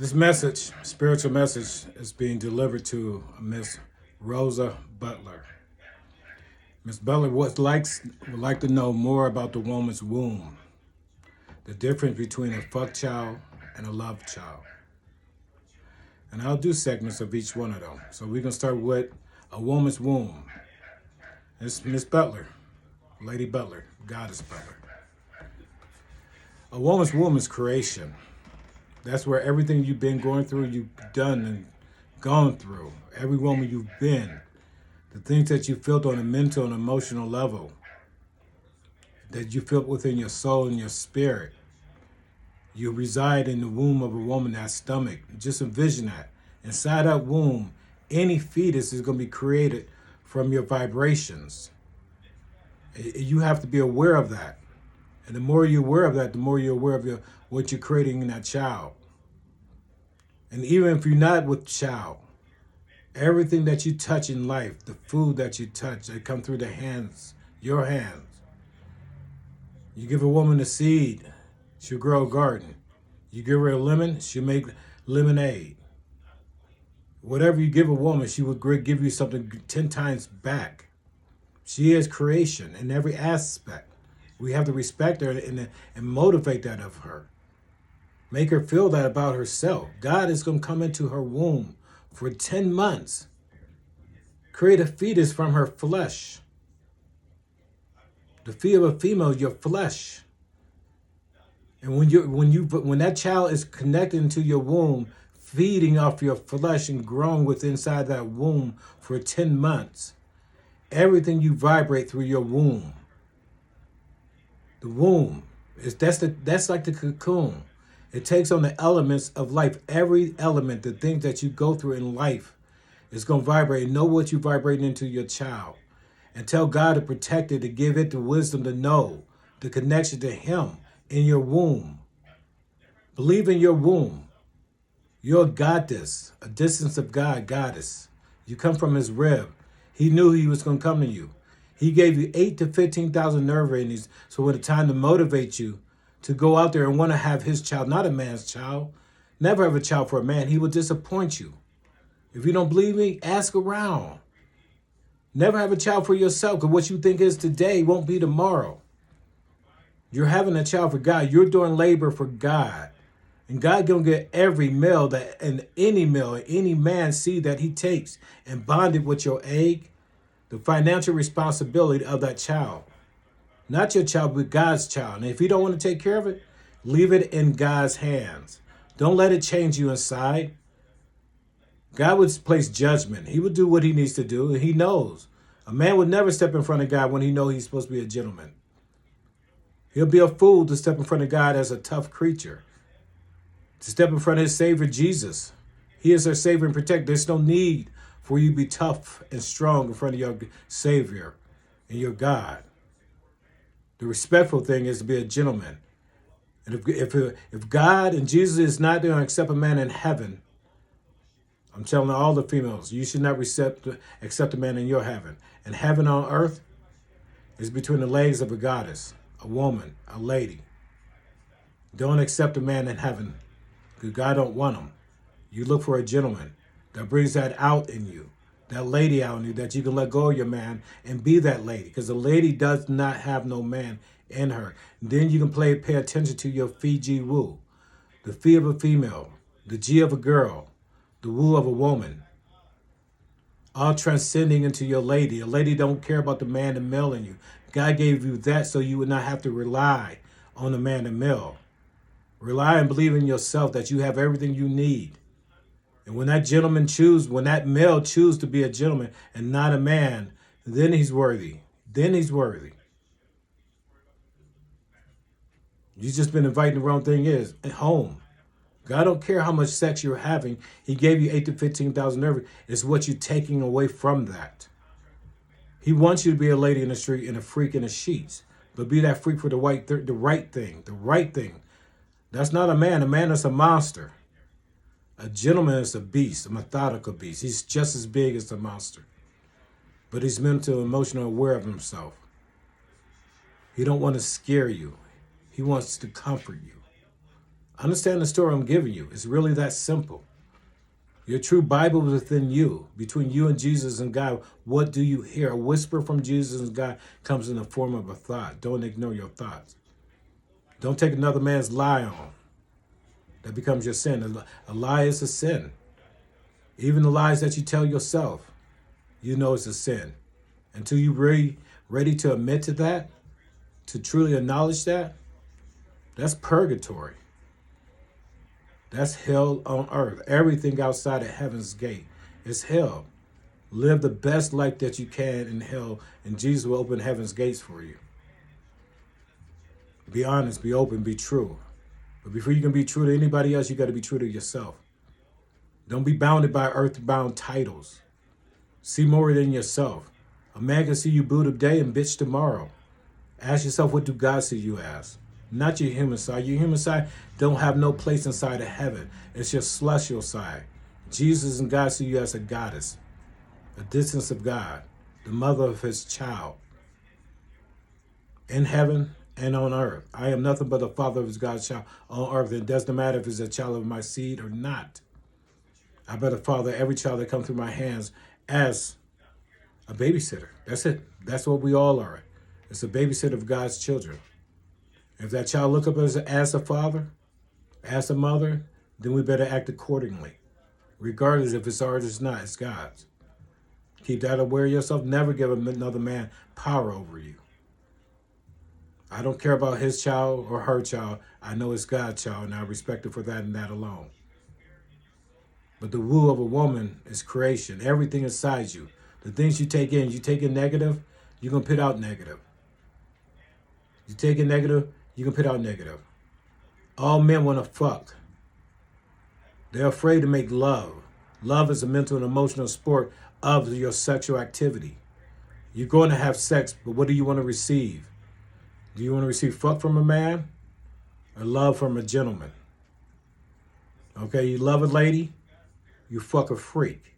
This message, spiritual message, is being delivered to Miss Rosa Butler. Miss Butler would like to know more about the woman's womb, the difference between a fuck child and a love child. And I'll do segments of each one of them. So we're going to start with a woman's womb. It's Miss Butler, Lady Butler, Goddess Butler. A woman's womb is creation. That's where everything you've been going through, you've done and gone through. Every woman you've been. The things that you felt on a mental and emotional level. That you felt within your soul and your spirit. You reside in the womb of a woman, that stomach. Just envision that. Inside that womb, any fetus is going to be created from your vibrations. You have to be aware of that. And the more you're aware of that, the more you're aware of what you're creating in that child. And even if you're not with child, everything that you touch in life, the food that you touch, they come through the hands, your hands. You give a woman a seed, she'll grow a garden. You give her a lemon, she'll make lemonade. Whatever you give a woman, she will give you something 10 times back. She is creation in every aspect. We have to respect her and motivate that of her. Make her feel that about herself. God is going to come into her womb for 10 months. Create a fetus from her flesh. The feet of a female, your flesh. And when that child is connected into your womb, feeding off your flesh and growing within inside that womb for 10 months, everything you vibrate through your womb. The womb that's like the cocoon. It takes on the elements of life. Every element, the things that you go through in life, is going to vibrate. Know what you're vibrating into your child. And tell God to protect it, to give it the wisdom to know the connection to Him in your womb. Believe in your womb. You're a goddess, a distance of God, goddess. You come from His rib. He knew He was going to come to you. He gave you 8,000 to 15,000 nerve endings, so when it's time to motivate you to go out there and want to have His child, not a man's child. Never have a child for a man. He will disappoint you. If you don't believe me, ask around. Never have a child for yourself, because what you think is today won't be tomorrow. You're having a child for God. You're doing labor for God. And God gonna get every male that and any male, any man seed that He takes and bond it with your egg, the financial responsibility of that child. Not your child, but God's child. And if you don't want to take care of it, leave it in God's hands. Don't let it change you inside. God would place judgment. He would do what He needs to do, and He knows. A man would never step in front of God when he knows he's supposed to be a gentleman. He'll be a fool to step in front of God as a tough creature. To step in front of His Savior, Jesus. He is our Savior and protector. There's no need for you to be tough and strong in front of your Savior and your God. The respectful thing is to be a gentleman. And if God and Jesus is not going to accept a man in heaven, I'm telling all the females, you should not accept a man in your heaven. And heaven on earth is between the legs of a goddess, a woman, a lady. Don't accept a man in heaven, because God don't want him. You look for a gentleman that brings that out in you, that lady out in you, that you can let go of your man and be that lady, because the lady does not have no man in her. Then you can pay attention to your Fiji woo, the fee of a female, the G of a girl, the woo of a woman, all transcending into your lady. A lady don't care about the man and male in you. God gave you that so you would not have to rely on the man and male. Rely and believe in yourself that you have everything you need. And when that male choose to be a gentleman and not a man, then he's worthy. Then he's worthy. You've just been inviting the wrong thing at home. God don't care how much sex you're having. He gave you 8,000 to 15,000 nerve. It's what you're taking away from that. He wants you to be a lady in the street and a freak in the sheets. But be that freak for the right thing. The right thing. That's not a man. A man is a monster. A gentleman is a beast, a methodical beast. He's just as big as the monster. But he's mental, emotional, aware of himself. He don't want to scare you. He wants to comfort you. Understand the story I'm giving you. It's really that simple. Your true Bible is within you, between you and Jesus and God. What do you hear? A whisper from Jesus and God comes in the form of a thought. Don't ignore your thoughts. Don't take another man's lie on. That becomes your sin. A lie is a sin. Even the lies that you tell yourself, you know it's a sin. Until you're ready to admit to that, to truly acknowledge that, that's purgatory. That's hell on earth. Everything outside of heaven's gate is hell. Live the best life that you can in hell, and Jesus will open heaven's gates for you. Be honest, be open, be true. But before you can be true to anybody else, you got to be true to yourself. Don't be bounded by earthbound titles. See more than yourself. A man can see you blue today and bitch tomorrow. Ask yourself, what do God see you as? Not your human side. Your human side don't have no place inside of heaven. It's your celestial side. Jesus and God see you as a goddess, a distance of God, the mother of his child. In heaven and on earth. I am nothing but the father of his God's child on earth. It doesn't matter if it's a child of my seed or not. I better father every child that comes through my hands as a babysitter. That's it. That's what we all are. It's a babysitter of God's children. If that child look up as a father, as a mother, then we better act accordingly. Regardless if it's ours or not, it's God's. Keep that aware of yourself. Never give another man power over you. I don't care about his child or her child. I know it's God's child, and I respect it for that and that alone. But the woo of a woman is creation. Everything inside you. The things you take in negative, you're going to put out negative. You take in negative, you can put out negative. All men want to fuck. They're afraid to make love. Love is a mental and emotional sport of your sexual activity. You're going to have sex, but what do you want to receive? Do you want to receive fuck from a man or love from a gentleman? Okay, you love a lady, you fuck a freak.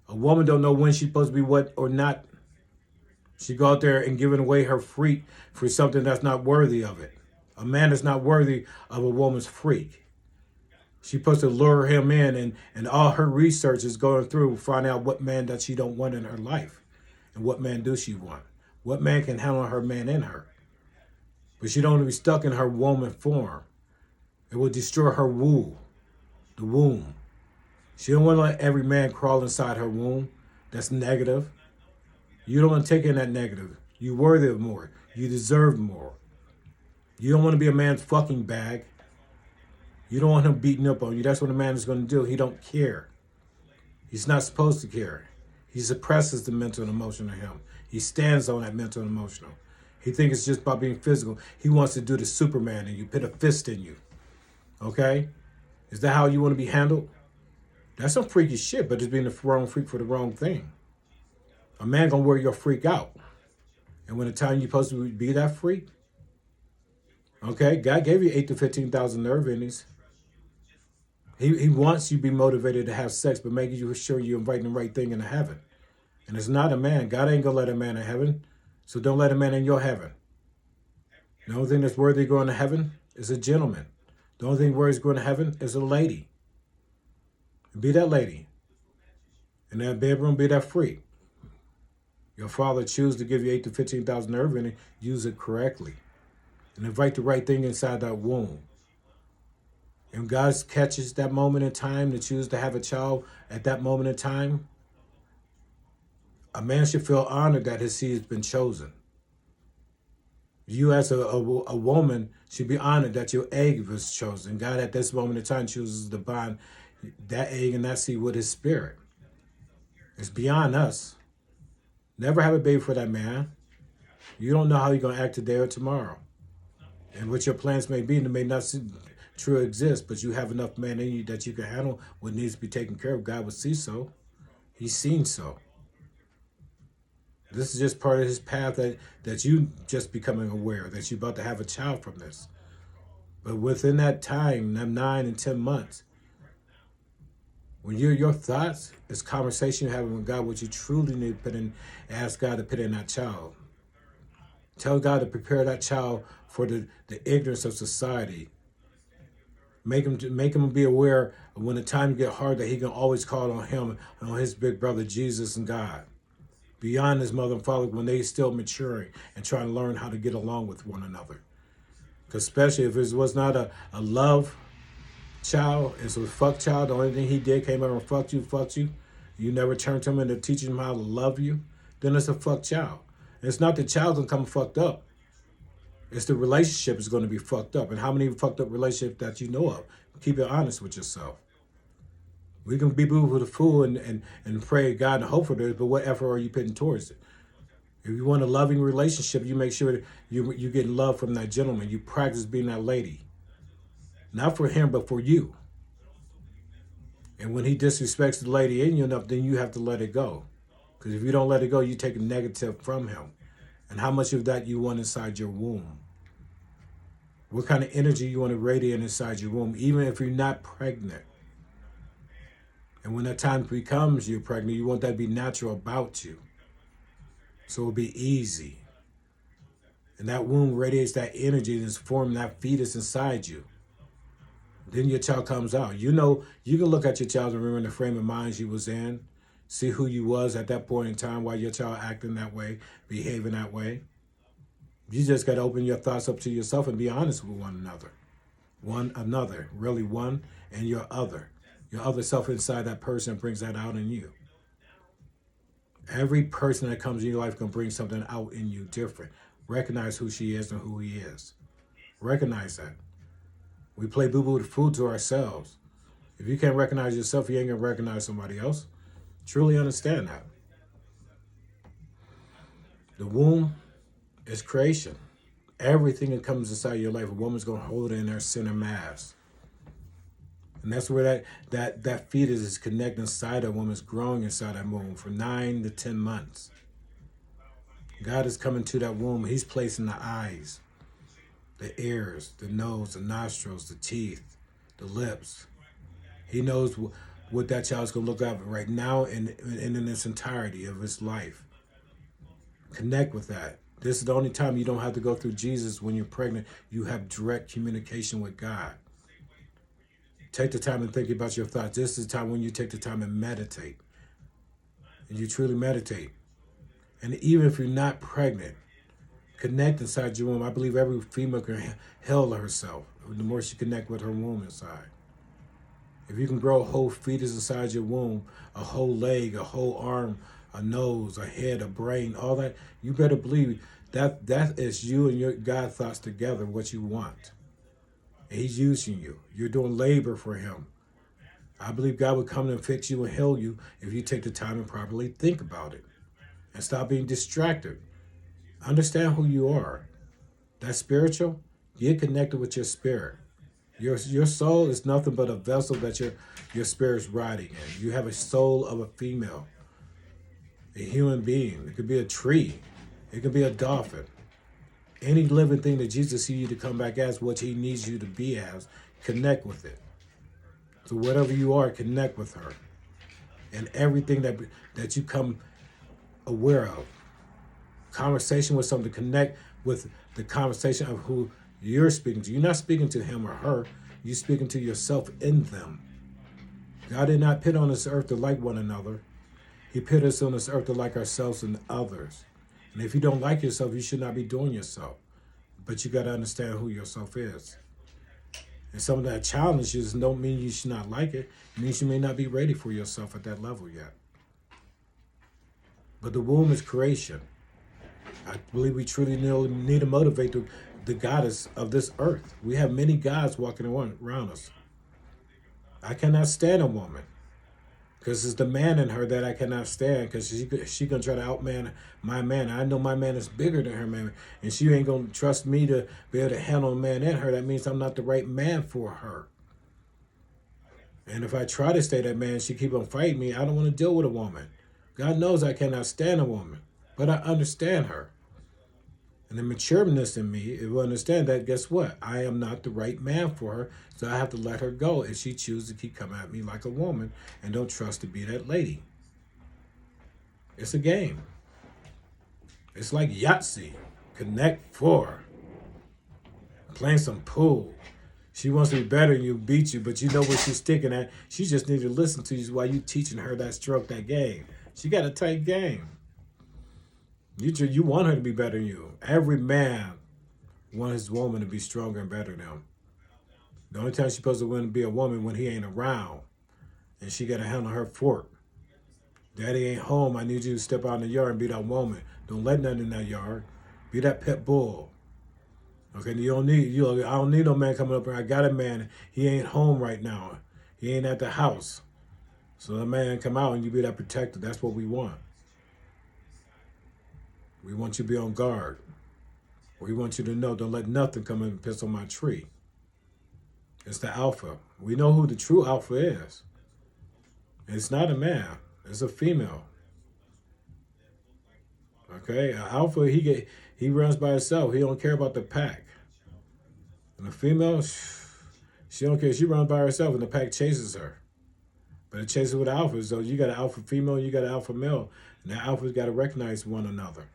A woman don't know when she's supposed to be what or not. She go out there and giving away her freak for something that's not worthy of it. A man is not worthy of a woman's freak. She's supposed to lure him in, and all her research is going through, find out what man that she don't want in her life. And what man do she want? What man can handle her man in her? But she don't want to be stuck in her woman form. It will destroy her womb, the womb. She don't want to let every man crawl inside her womb. That's negative. You don't want to take in that negative. You're worthy of more. You deserve more. You don't want to be a man's fucking bag. You don't want him beating up on you. That's what a man is going to do. He don't care. He's not supposed to care. He suppresses the mental and emotional in him. He stands on that mental and emotional. He thinks it's just about being physical. He wants to do the Superman in you, put a fist in you. Okay? Is that how you want to be handled? That's some freaky shit, but it's being the wrong freak for the wrong thing. A man gonna wear your freak out. And when the time you're supposed to be that freak, okay, God gave you 8 to 15,000 nerve endings. He wants you to be motivated to have sex, but making sure you're inviting the right thing into heaven. And it's not a man. God ain't gonna let a man in heaven. So don't let a man in your heaven. The only thing that's worthy of going to heaven is a gentleman. The only thing worthy of going to heaven is a lady. Be that lady. In that bedroom, be that freak. Your father chooses to give you 8 to 15,000 nerve endings, use it correctly. And invite the right thing inside that womb. And God catches that moment in time to choose to have a child at that moment in time, a man should feel honored that his seed has been chosen. You as a woman should be honored that your egg was chosen. God at this moment in time chooses to bind that egg and that seed with his spirit. It's beyond us. Never have a baby for that man. You don't know how you're going to act today or tomorrow. And what your plans may be, and it may not true exist, but you have enough man in you that you can handle what needs to be taken care of. God will see so. He's seen so. This is just part of his path that you just becoming aware that you're about to have a child from this. But within that time, them 9 and 10 months, when your thoughts is conversation you're having with God, what you truly need to put in, ask God to put in that child. Tell God to prepare that child for the ignorance of society. Make him be aware of when the time get hard that he can always call on him and on his big brother Jesus and God. Beyond his mother and father when they still maturing and trying to learn how to get along with one another. Because especially if it was not a love child, it's a fuck child, the only thing he did came over and fucked you. You never turned to him into teaching him how to love you, then it's a fuck child. And it's not the child gonna come fucked up. It's the relationship is going to be fucked up. And how many fucked up relationships that you know of? Keep it honest with yourself. We can be boo with a fool and pray God and hope for this, but what effort are you putting towards it? If you want a loving relationship, you make sure that you get love from that gentleman. You practice being that lady. Not for him, but for you. And when he disrespects the lady in you enough, then you have to let it go. Because if you don't let it go, you take a negative from him. And how much of that you want inside your womb. What kind of energy you want to radiate inside your womb, even if you're not pregnant. And when that time becomes you're pregnant, you want that to be natural about you. So it'll be easy. And that womb radiates that energy and is forming that fetus inside you. Then your child comes out. You know, you can look at your child and remember the frame of mind you was in. See who you was at that point in time while your child acting that way, behaving that way. You just got to open your thoughts up to yourself and be honest with one another. One another. Really one and your other. Your other self inside that person brings that out in you. Every person that comes in your life can bring something out in you different. Recognize who she is and who he is. Recognize that. We play boo-boo with food to ourselves. If you can't recognize yourself, you ain't going to recognize somebody else. Truly understand that. The womb is creation. Everything that comes inside your life, a woman's going to hold it in her center mass. And that's where that fetus is connected inside a woman's growing inside that womb for 9 to 10 months. God is coming to that womb. He's placing the eyes, the ears, the nose, the nostrils, the teeth, the lips. He knows what that child's going to look at right now and in its entirety of its life. Connect with that. This is the only time you don't have to go through Jesus when you're pregnant. You have direct communication with God. Take the time and think about your thoughts. This is the time when you take the time and meditate. And you truly meditate. And even if you're not pregnant, connect inside your womb. I believe every female can heal herself the more she connect with her womb inside. If you can grow a whole fetus inside your womb, a whole leg, a whole arm, a nose, a head, a brain, all that, you better believe that is you and your God thoughts together, what you want. And he's using you. You're doing labor for him. I believe God will come and fix you and heal you if you take the time and properly think about it. And stop being distracted. Understand who you are. That's spiritual. Get connected with your spirit. Your soul is nothing but a vessel that your spirit's riding in. You have a soul of a female, a human being. It could be a tree. It could be a dolphin. Any living thing that Jesus sees you to come back as, what he needs you to be as, connect with it. So whatever you are, connect with her. And everything that you come aware of. Conversation with something, connect with the conversation of who you're speaking to. You're not speaking to him or her. You're speaking to yourself in them. God did not put on this earth to like one another. He put us on this earth to like ourselves and others. And if you don't like yourself, you should not be doing yourself. But you got to understand who yourself is. And some of that challenges don't mean you should not like it. It means you may not be ready for yourself at that level yet. But the womb is creation. I believe we truly need to motivate the goddess of this earth. We have many gods walking around us. I cannot stand a woman. Because it's the man in her that I cannot stand, because she going to try to outman my man. I know my man is bigger than her man, and she ain't going to trust me to be able to handle a man in her. That means I'm not the right man for her. And if I try to stay that man, she keep on fighting me, I don't want to deal with a woman. God knows I cannot stand a woman, but I understand her. And the matureness in me, it will understand that, guess what? I am not the right man for her, so I have to let her go if she chooses to keep coming at me like a woman and don't trust to be that lady. It's a game. It's like Yahtzee. Connect 4. Playing some pool. She wants to be better than you, beat you, but you know where she's sticking at. She just needs to listen to you while you teaching her that stroke, that game. She got a tight game. You want her to be better than you. Every man wants his woman to be stronger and better than him. The only time she's supposed to win to be a woman when he ain't around, and she got to handle her fork. Daddy ain't home. I need you to step out in the yard and be that woman. Don't let nothing in that yard. Be that pit bull. Okay, I don't need no man coming up here. I got a man. He ain't home right now. He ain't at the house. So the man come out and you be that protector. That's what we want. We want you to be on guard. We want you to know, don't let nothing come and piss on my tree. It's the alpha. We know who the true alpha is. It's not a man. It's a female. Okay, an alpha, he runs by himself. He don't care about the pack. And the female, she don't care. She runs by herself, and the pack chases her. But it chases with alphas. So you got an alpha female, you got an alpha male, and the alphas got to recognize one another.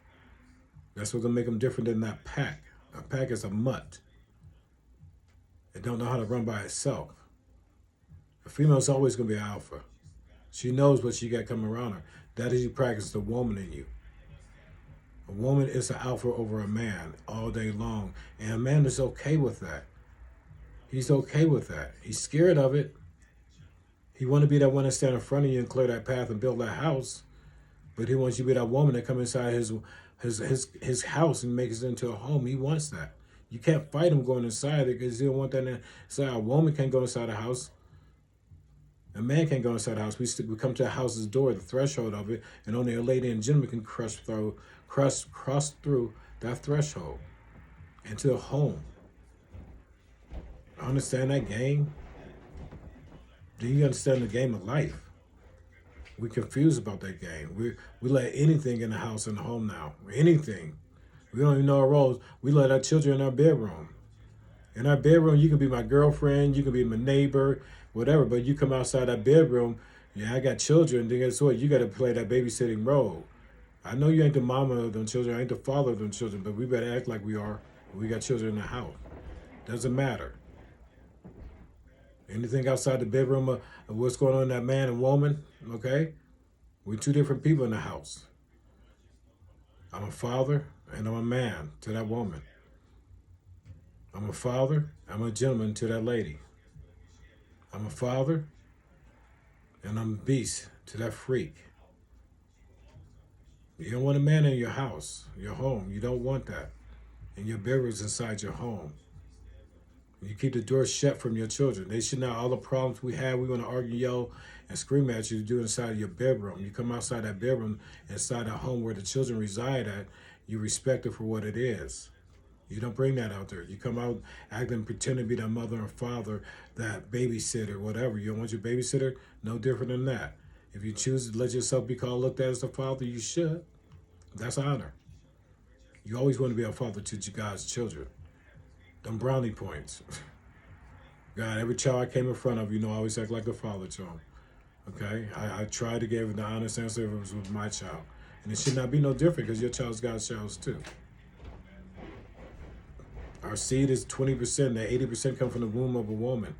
That's what's gonna make them different than that pack. A pack is a mutt. It don't know how to run by itself. A female's always gonna be an alpha. She knows what she got coming around her. That is, you practice the woman in you. A woman is an alpha over a man all day long. And a man is okay with that. He's okay with that. He's scared of it. He want to be that one that stand in front of you and clear that path and build that house. But he wants you to be that woman that come inside his house and makes it into a home. He wants that. You can't fight him going inside it because he don't want that inside. A woman can't go inside a house. A man can't go inside the house. We come to a house's door, the threshold of it, and only a lady and gentleman can cross through that threshold into a home. Understand that game? Do you understand the game of life? We're confused about that game. We let anything in the house and the home now. Anything. We don't even know our roles. We let our children in our bedroom. In our bedroom, you can be my girlfriend, you can be my neighbor, whatever, but you come outside that bedroom, yeah, I got children, then guess what? You got to play that babysitting role. I know you ain't the mama of them children, I ain't the father of them children, but we better act like we are. We got children in the house. Doesn't matter. Anything outside the bedroom of what's going on in that man and woman, okay? We're two different people in the house. I'm a father and I'm a man to that woman. I'm a father, I'm a gentleman to that lady. I'm a father, and I'm a beast to that freak. You don't want a man in your house, your home. You don't want that. And your bedroom's inside your home. You keep the door shut from your children. They should know all the problems we have. We want to argue, yell, and scream at you to do inside of your bedroom. You come outside that bedroom, inside that home where the children reside at, you respect it for what it is. You don't bring that out there. You come out acting, pretend to be that mother and father, that babysitter, whatever. You don't want your babysitter? No different than that. If you choose to let yourself be called, looked at as a father, you should. That's honor. You always want to be a father to God's children. Them brownie points. God, every child I came in front of, I always act like a father to them. Okay? I tried to give the honest answer if it was with my child. And it should not be no different because your child's God's child too. Our seed is 20%, that 80% come from the womb of a woman.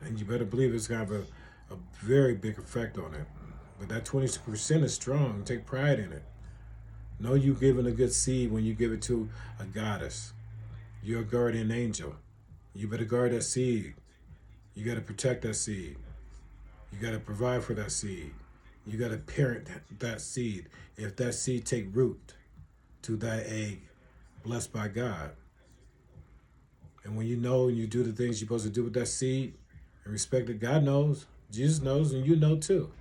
And you better believe it's going to have a very big effect on it. But that 20% is strong. Take pride in it. Know you giving a good seed when you give it to a goddess. You're a guardian angel. You better guard that seed. You got to protect that seed. You got to provide for that seed. You got to parent that seed. If that seed take root to that egg, blessed by God. And when you know and you do the things you're supposed to do with that seed and respect that God knows, Jesus knows, and you know too.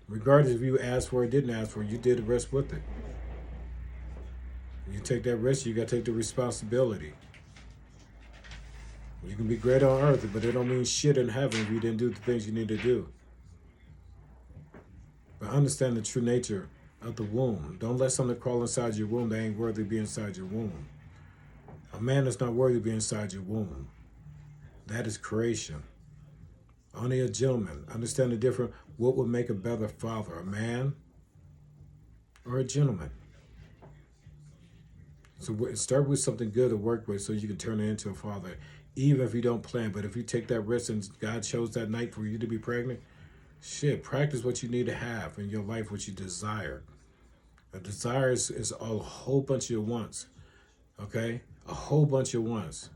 Regardless if you asked for it or didn't ask for it, you did the rest with it. When you take that risk, you got to take the responsibility. You can be great on earth, but it don't mean shit in heaven if you didn't do the things you need to do. But understand the true nature of the womb. Don't let something crawl inside your womb that ain't worthy to be inside your womb. A man that's not worthy to be inside your womb. That is creation. Only a gentleman. Understand the difference. What would make a better father, a man or a gentleman? So start with something good to work with so you can turn it into a father, even if you don't plan. But if you take that risk and God chose that night for you to be pregnant, shit, practice what you need to have in your life, what you desire. A desire is a whole bunch of wants, okay? A whole bunch of wants.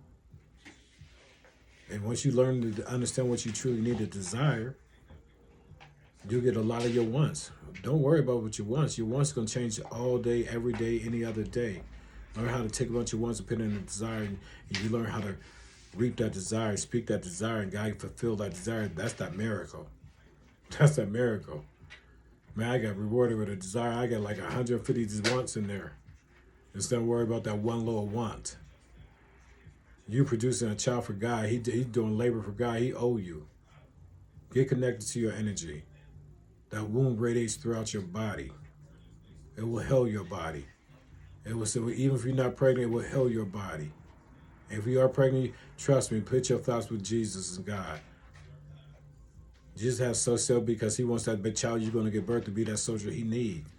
And once you learn to understand what you truly need to desire, you'll get a lot of your wants. Don't worry about what you want. Your wants going to change all day, every day, any other day. Learn how to take a bunch of wants and put in a desire, and you learn how to reap that desire, speak that desire, and God fulfill that desire. That's that miracle. That's that miracle. Man, I got rewarded with a desire. I got like 150 wants in there. Just don't worry about that one little want. You producing a child for God. He's doing labor for God. He owe you. Get connected to your energy. That womb radiates throughout your body. It will heal your body. It will, so even if you're not pregnant, it will heal your body. If you are pregnant, trust me, put your thoughts with Jesus and God. Jesus has so because he wants that big child you're going to give birth to be that soldier he needs.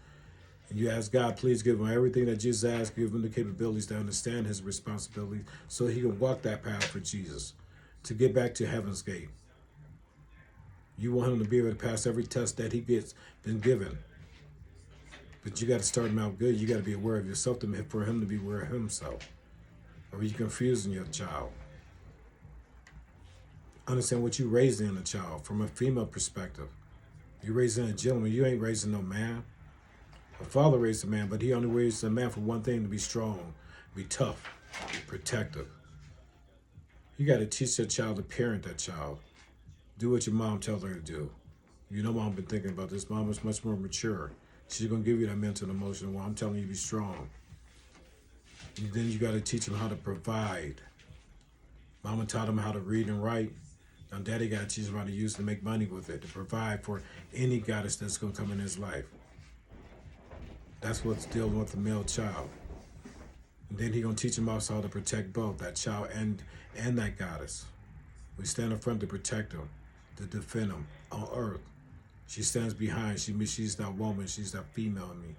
And you ask God, please give him everything that Jesus asked, give him the capabilities to understand his responsibilities so he can walk that path for Jesus, to get back to heaven's gate. You want him to be able to pass every test that he gets been given. But you got to start him out good. You got to be aware of yourself for him to be aware of himself. Or you're confusing your child. Understand what you're raising in a child from a female perspective. You're raising a gentleman. You ain't raising no man. A father raised a man, but he only raised a man for one thing: to be strong, be tough, be protective. You got to teach your child to parent that child. Do what your mom tells her to do. You know, mom been thinking about this. Mom is much more mature. She's going to give you that mental and emotional. Well, I'm telling you, be strong. And then you got to teach them how to provide. Mama taught them how to read and write. Now daddy got to teach them how to use it to make money with it, to provide for any goddess that's going to come in his life. That's what's dealing with the male child. And then he going to teach them also how to protect both, that child and that goddess. We stand in front to protect them, to defend them on earth. She stands behind. She's that woman. She's that female in me.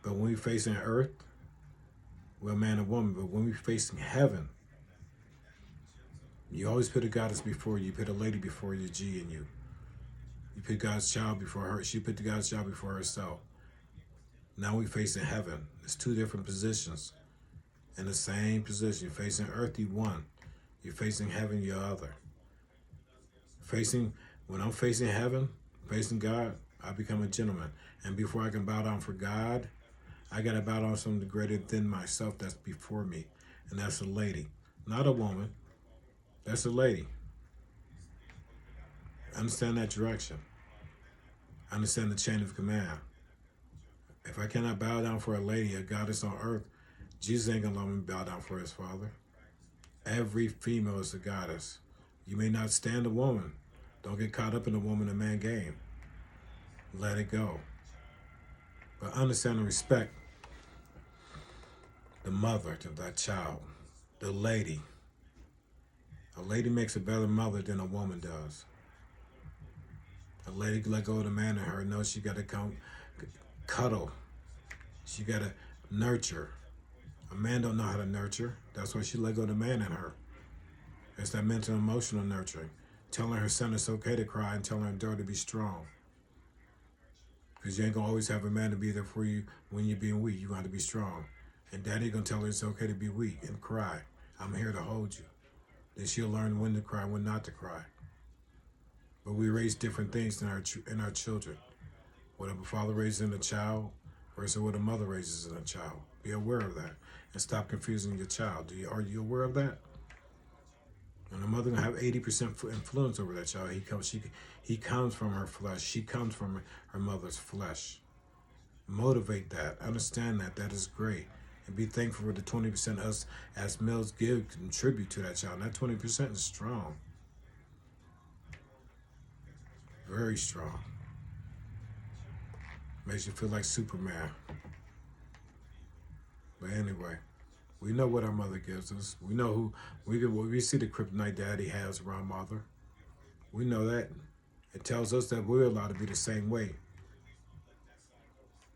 But when we facing earth, we're a man and woman. But when we facing heaven, you always put a goddess before you. You put a lady before you, G in you. You put God's child before her. She put the God's child before herself. Now we facing heaven. It's two different positions. In the same position. You're facing earth, you one. You're facing heaven, you're other. When I'm facing heaven, facing God, I become a gentleman. And before I can bow down for God, I got to bow down to something greater than myself that's before me. And that's a lady. Not a woman. That's a lady. Understand that direction. Understand the chain of command. If I cannot bow down for a lady, a goddess on earth, Jesus ain't going to let me bow down for his father. Every female is a goddess. You may not stand a woman. Don't get caught up in the woman and man game. Let it go. But understand and respect the mother to that child, the lady. A lady makes a better mother than a woman does. A lady let go of the man in her, knows she got to come cuddle. She got to nurture. A man don't know how to nurture. That's why she let go of the man in her. It's that mental and emotional nurturing. Telling her son it's okay to cry and telling her daughter to be strong. Because you ain't going to always have a man to be there for you when you're being weak. You got to be strong. And daddy going to tell her it's okay to be weak and cry. I'm here to hold you. Then she'll learn when to cry, when not to cry. But we raise different things in our children. What a father raises in a child versus what a mother raises in a child. Be aware of that and stop confusing your child. Are you aware of that? And the mother gonna have 80% influence over that child. He comes from her flesh. She comes from her mother's flesh. Motivate that. Understand that. That is great. And be thankful for the 20% us as males contribute to that child. And that 20% is strong. Very strong. Makes you feel like Superman. But anyway, we know what our mother gives us. We know we see the kryptonite daddy has around mother. We know that. It tells us that we're allowed to be the same way.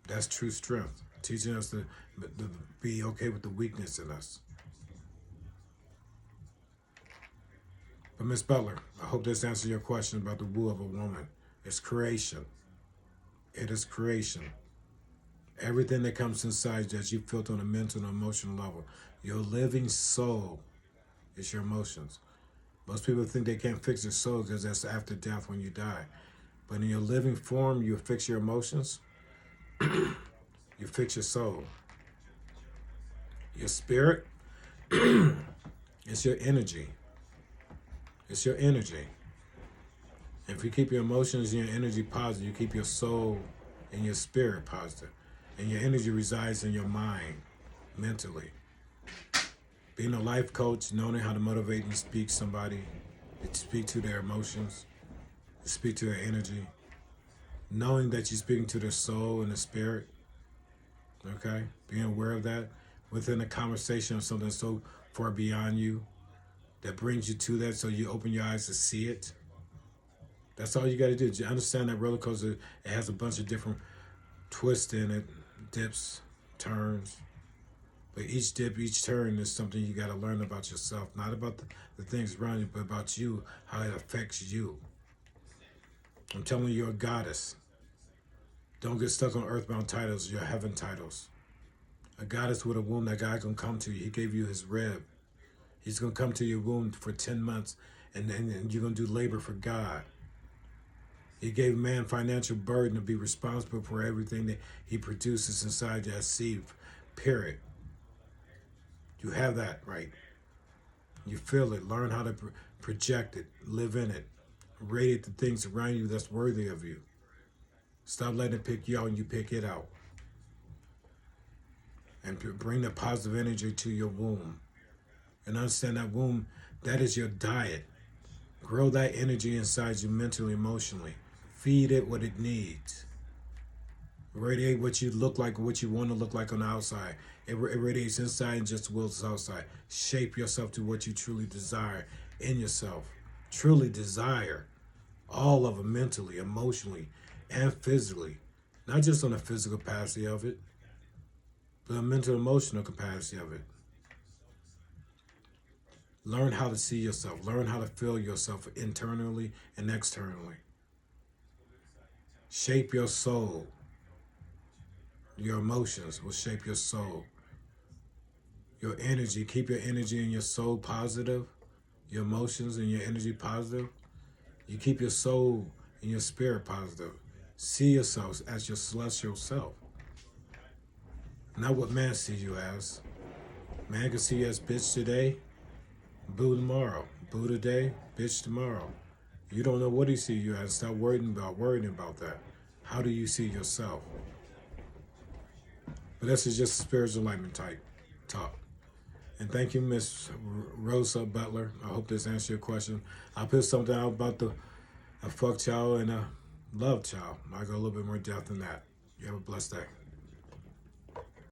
That's true strength. teaching us to be okay with the weakness in us. But Miss Butler, I hope this answers your question about the woo of a woman. It's creation. It is creation. Everything that comes inside that you felt on a mental and emotional level, your living soul is your emotions. Most people think they can't fix their soul because that's after death when you die. But in your living form, you fix your emotions, you fix your soul. Your spirit is your energy. It's your energy. If you keep your emotions and your energy positive, you keep your soul and your spirit positive. And your energy resides in your mind, mentally. Being a life coach, knowing how to motivate and speak somebody, to speak to their emotions, to speak to their energy, knowing that you're speaking to their soul and their spirit, okay? Being aware of that within a conversation of something so far beyond you that brings you to that so you open your eyes to see it. That's all you got to do. You understand that roller coaster, it has a bunch of different twists in it, dips, turns. But each dip, each turn is something you got to learn about yourself. Not about the things around you, but about you, how it affects you. I'm telling you, you're a goddess. Don't get stuck on earthbound titles, your heaven titles. A goddess with a womb, that guy can come to you. He gave you his rib. He's going to come to your womb for 10 months, and then you're going to do labor for God. He gave man financial burden to be responsible for everything that he produces inside that seed, period. You have that right. You feel it. Learn how to project it. Live in it. Radiate the things around you that's worthy of you. Stop letting it pick you out and you pick it out. And bring the positive energy to your womb. And understand that womb, that is your diet. Grow that energy inside you mentally, emotionally. Feed it what it needs. Radiate what you look like, what you want to look like on the outside. It radiates inside and just wills outside. Shape yourself to what you truly desire in yourself. Truly desire. All of it, mentally, emotionally, and physically. Not just on the physical capacity of it, but the mental, emotional capacity of it. Learn how to see yourself. Learn how to feel yourself internally and externally. Shape your soul. Your emotions will shape your soul. Your energy, keep your energy and your soul positive. Your emotions and your energy positive. You keep your soul and your spirit positive. See yourself as your celestial self. Not what man sees you as. Man can see you as bitch today, boo tomorrow. Boo today, bitch tomorrow. You don't know what he sees you as. Stop worrying about that. How do you see yourself? But this is just a spiritual enlightenment type talk. And thank you, Miss Rosa Butler. I hope this answers your question. I'll put something out about a fuck child and a love child. I'll go a little bit more depth than that. You have a blessed day.